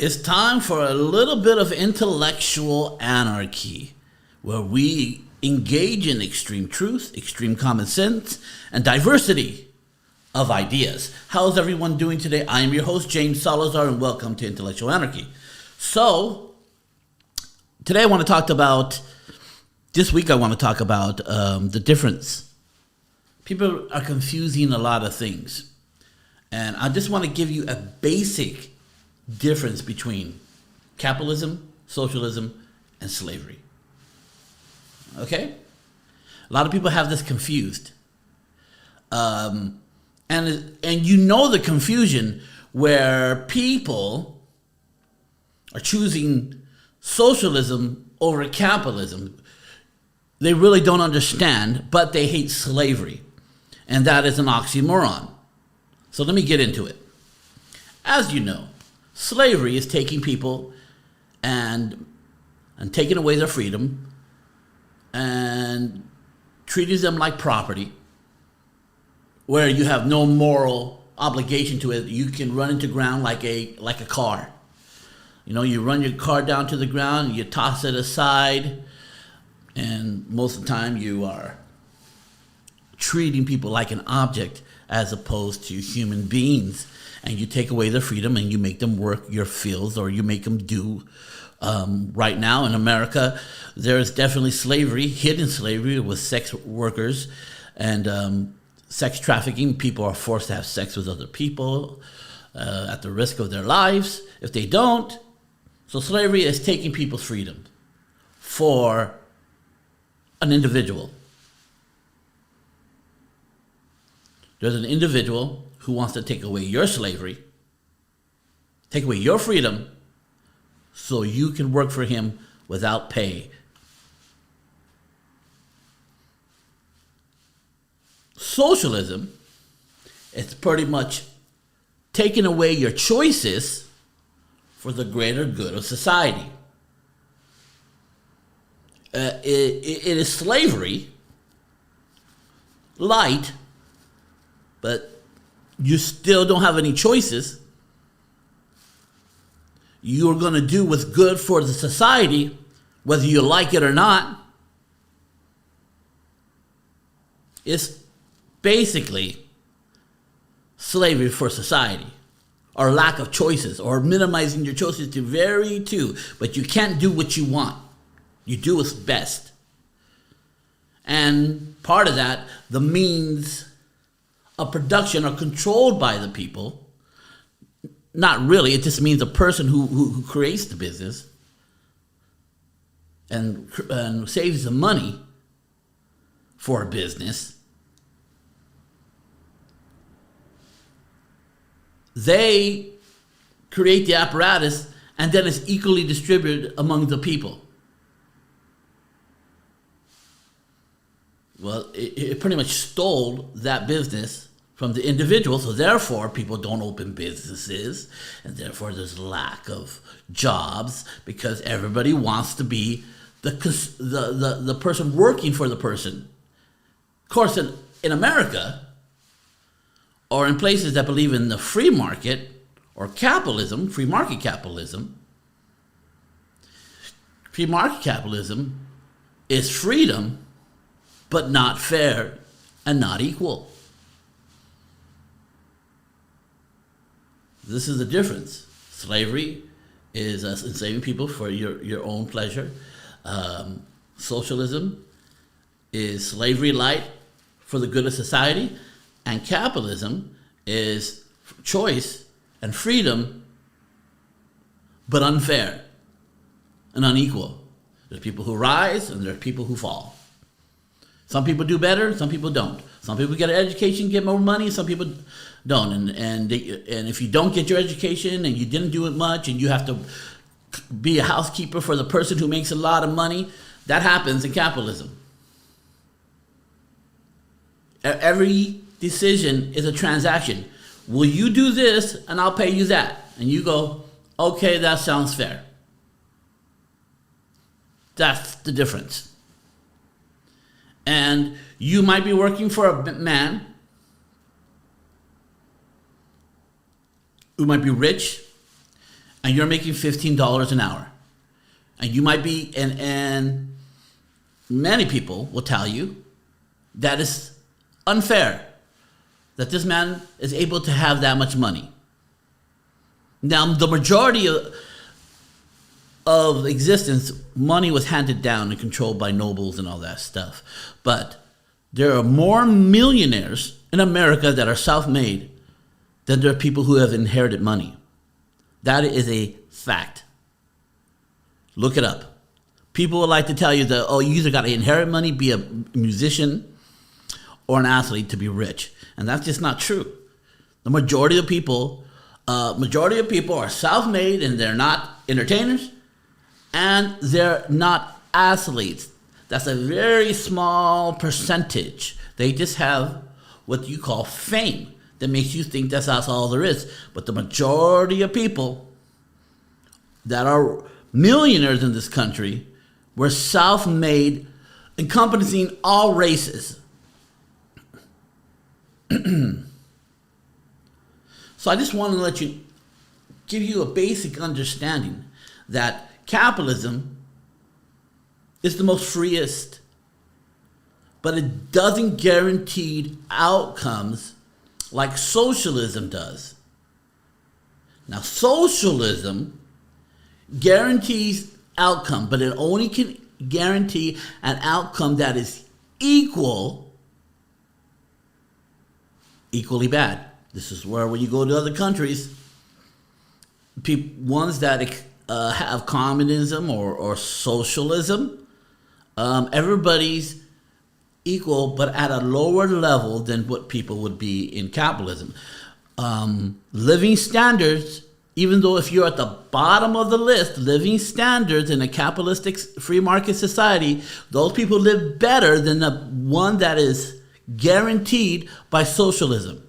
It's time for a little bit of intellectual anarchy, where we engage in extreme truth, extreme common sense, and diversity of ideas. How's everyone doing today? I am your host, James Salazar, and welcome to Intellectual Anarchy. So, today I want to talk about, this week I want to talk about the difference. People are confusing a lot of things. And I just want to give you a basic difference between capitalism, socialism, and slavery. Okay? A lot of people have this confused. And you know the confusion where people are choosing socialism over capitalism. They really don't understand, but they hate slavery. And that is an oxymoron. So let me get into it. As you know, slavery is taking people and taking away their freedom and treating them like property, where you have no moral obligation to it. You can run into ground like a car. You know, you run your car down to the ground, you toss it aside, and most of the time you are treating people like an object as opposed to human beings. And you take away their freedom and you make them work your fields, or you make them do. Right now in America, there is definitely slavery, hidden slavery with sex workers and sex trafficking. People are forced to have sex with other people at the risk of their lives if they don't. So slavery is taking people's freedom for an individual. There's an individual who wants to take away your slavery, take away your freedom, so you can work for him without pay. Socialism is pretty much taking away your choices for the greater good of society. It is slavery, light, but you still don't have any choices. You're going to do what's good for the society, whether you like it or not. It's basically slavery for society, or lack of choices, or minimizing your choices to vary too. But you can't do what you want. You do what's best. And part of that, the means of production are controlled by the people. Not really. It just means the person who creates the business and saves the money for a business. They create the apparatus, and then it's equally distributed among the people. Well, it pretty much stole that business from the individual, so therefore people don't open businesses, and therefore there's lack of jobs, because everybody wants to be the person working for the person. Of course, in America, or in places that believe in the free market or capitalism, free market capitalism is freedom, but not fair and not equal. This is the difference. Slavery is enslaving people for your own pleasure. Socialism is slavery light for the good of society. And capitalism is choice and freedom, but unfair and unequal. There's people who rise and there's people who fall. Some people do better, some people don't. Some people get an education, get more money, some people don't. And if you don't get your education and you didn't do it much and you have to be a housekeeper for the person who makes a lot of money, that happens in capitalism. Every decision is a transaction. Will you do this and I'll pay you that? And you go, okay, that sounds fair. That's the difference. And you might be working for a man who might be rich, and you're making $15 an hour. And you might be, and many people will tell you that it's unfair that this man is able to have that much money. Now, the majority of existence, money was handed down and controlled by nobles and all that stuff. But there are more millionaires in America that are self-made than there are people who have inherited money. That is a fact. Look it up. People would like to tell you that, oh, you either got to inherit money, be a musician, or an athlete to be rich. And that's just not true. The majority of people are self-made, and they're not entertainers, and they're not athletes. That's a very small percentage. They just have what you call fame that makes you think that's all there is. But the majority of people that are millionaires in this country were self-made, encompassing all races. So I just want to give you a basic understanding that capitalism is the most freest, but it doesn't guarantee outcomes like socialism does. Now, socialism guarantees outcome, but it only can guarantee an outcome that is equally bad. This is where when you go to other countries, ones that have communism or socialism, everybody's equal, but at a lower level than what people would be in capitalism. Living standards, even though if you're at the bottom of the list, living standards in a capitalistic free market society, those people live better than the one that is guaranteed by socialism.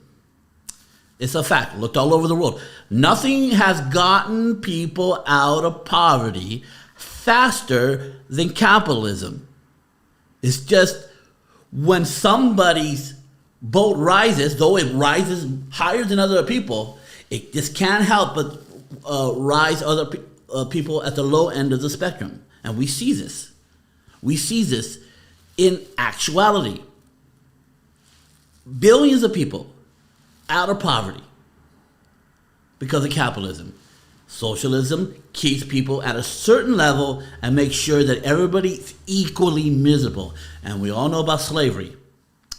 It's a fact. Looked all over the world. Nothing has gotten people out of poverty faster than capitalism. It's just when somebody's boat rises, though it rises higher than other people, it just can't help but rise other people at the low end of the spectrum. And we see this. We see this in actuality. Billions of people out of poverty because of capitalism. Socialism keeps people at a certain level and makes sure that everybody's equally miserable. And we all know about slavery,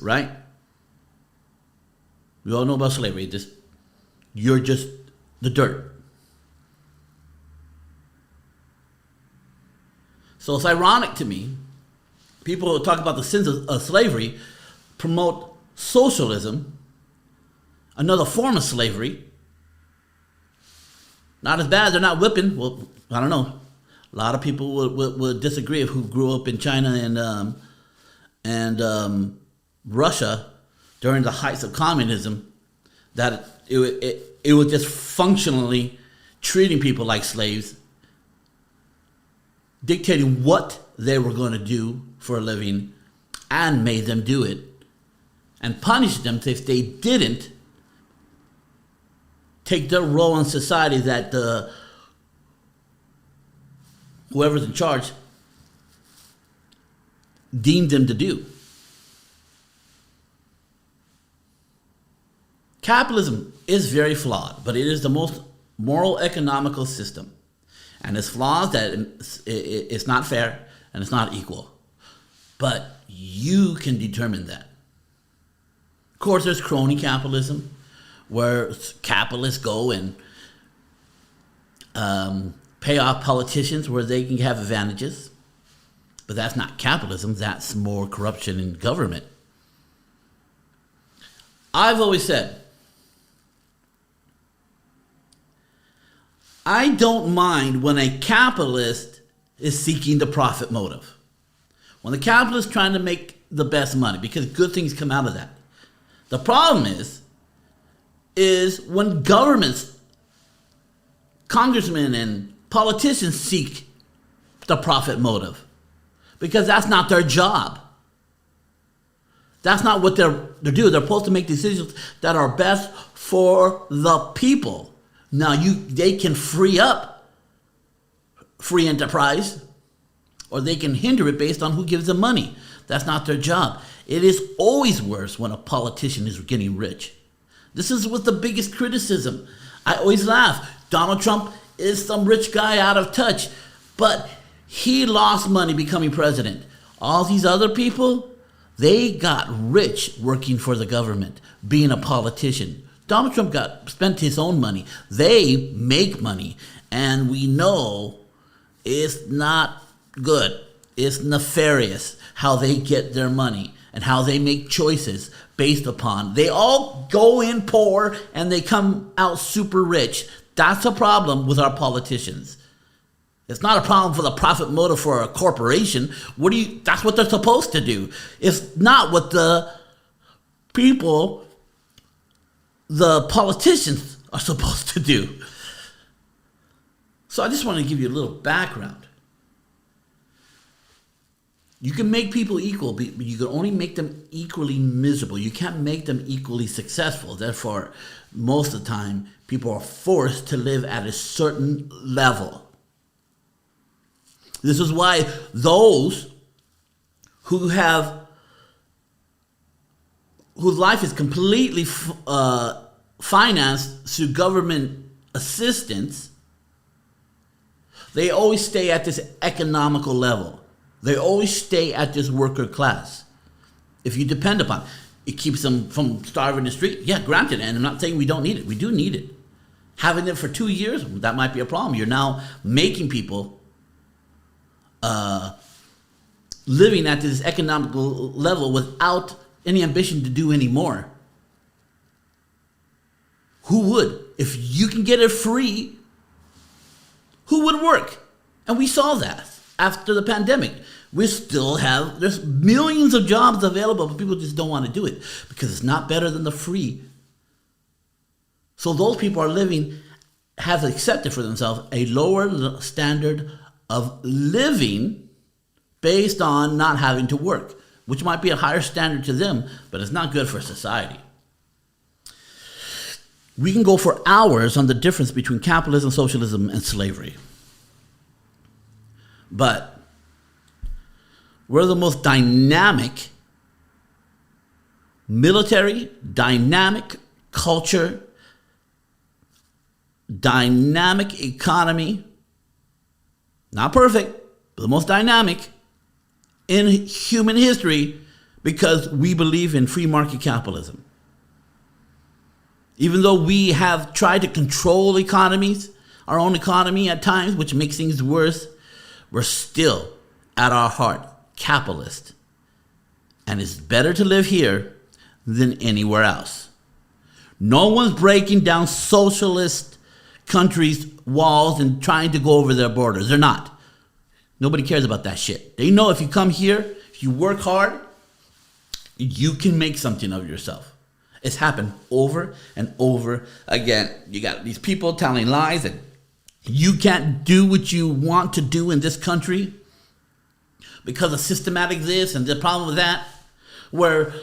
right? We all know about slavery. You're just the dirt. So it's ironic to me, people who talk about the sins of slavery promote socialism, another form of slavery. Not as bad, they're not whipping. Well, I don't know. A lot of people would disagree who grew up in China and Russia during the heights of communism, that it was just functionally treating people like slaves, dictating what they were going to do for a living, and made them do it, and punished them if they didn't take their role in society that whoever's in charge deemed them to do. Capitalism is very flawed, but it is the most moral economical system. And it's flawed that it's not fair and it's not equal. But you can determine that. Of course, there's crony capitalism, where capitalists go and pay off politicians where they can have advantages. But that's not capitalism. That's more corruption in government. I've always said, I don't mind when a capitalist is seeking the profit motive. When the capitalist is trying to make the best money, because good things come out of that. The problem is when governments, congressmen and politicians seek the profit motive, because that's not their job. That's not what they're doing. They're supposed to make decisions that are best for the people. Now they can free up free enterprise, or they can hinder it based on who gives them money. That's not their job. It is always worse when a politician is getting rich. This is what the biggest criticism. I always laugh. Donald Trump is some rich guy out of touch, but he lost money becoming president. All these other people, they got rich working for the government, being a politician. Donald Trump spent his own money. They make money, and we know it's not good. It's nefarious how they get their money and how they make choices based upon. They all go in poor and they come out super rich. That's a problem with our politicians. It's not a problem for the profit motive for a corporation. That's what they're supposed to do. It's not what the people, the politicians, are supposed to do. So I just want to give you a little background. You can make people equal, but you can only make them equally miserable. You can't make them equally successful. Therefore, most of the time, people are forced to live at a certain level. This is why those whose life is completely financed through government assistance, they always stay at this economical level. They always stay at this worker class. If you depend upon it, it keeps them from starving in the street. Yeah, granted, and I'm not saying we don't need it. We do need it. Having it for 2 years, that might be a problem. You're now making people living at this economical level without any ambition to do any more. Who would? If you can get it free, who would work? And we saw that after the pandemic. There's millions of jobs available, but people just don't want to do it because it's not better than the free. So those people have accepted for themselves a lower standard of living based on not having to work, which might be a higher standard to them, but it's not good for society. We can go for hours on the difference between capitalism, socialism, and slavery. But we're the most dynamic military, dynamic culture, dynamic economy, not perfect, but the most dynamic in human history because we believe in free market capitalism. Even though we have tried to control economies, our own economy at times, which makes things worse, we're still, at our heart, capitalist. And it's better to live here than anywhere else. No one's breaking down socialist countries' walls and trying to go over their borders. They're not. Nobody cares about that shit. They know if you come here, if you work hard, you can make something of yourself. It's happened over and over again. You got these people telling lies that you can't do what you want to do in this country because of systematic this and the problem with that, where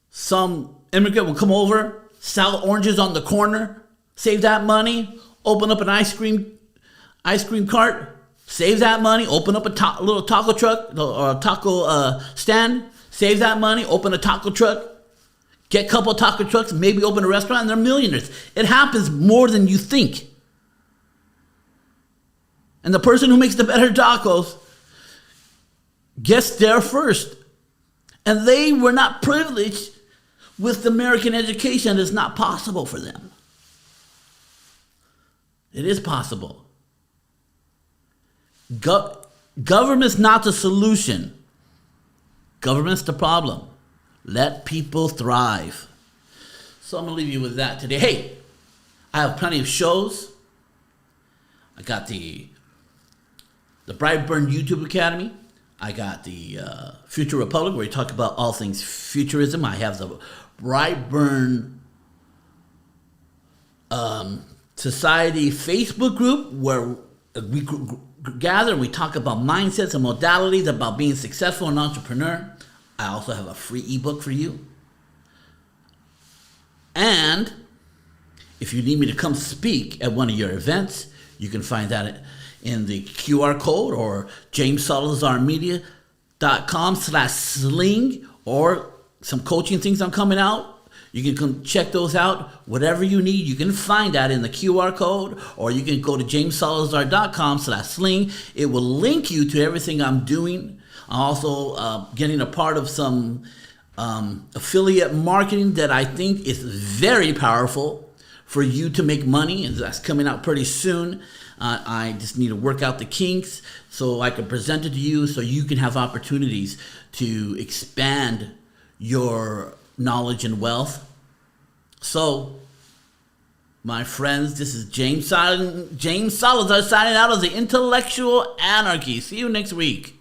some immigrant will come over, sell oranges on the corner, save that money, open up an ice cream cart, save that money, open up a little taco truck or a taco stand, save that money, open a taco truck, get a couple of taco trucks, maybe open a restaurant, and they're millionaires. It happens more than you think. And the person who makes the better tacos gets there first. And they were not privileged with American education. It's not possible for them. It is possible. Government's not the solution. Government's the problem. Let people thrive. So I'm going to leave you with that today. Hey, I have plenty of shows. I got the Brightburn YouTube Academy. I got the Future Republic, where we talk about all things futurism. I have the Brightburn Society Facebook group, where we gather and we talk about mindsets and modalities about being successful an entrepreneur. I also have a free ebook for you. And if you need me to come speak at one of your events, you can find that in the QR code or jamessalazarmedia.com/sling, or some coaching things I'm coming out. You can come check those out. Whatever you need, you can find that in the QR code, or you can go to jamessalazar.com/sling. It will link you to everything I'm doing. I'm also getting a part of some affiliate marketing that I think is very powerful for you to make money, and that's coming out pretty soon. I just need to work out the kinks so I can present it to you, so you can have opportunities to expand your knowledge and wealth. So, my friends, this is James Salazar signing out of the Intellectual Anarchy. See you next week.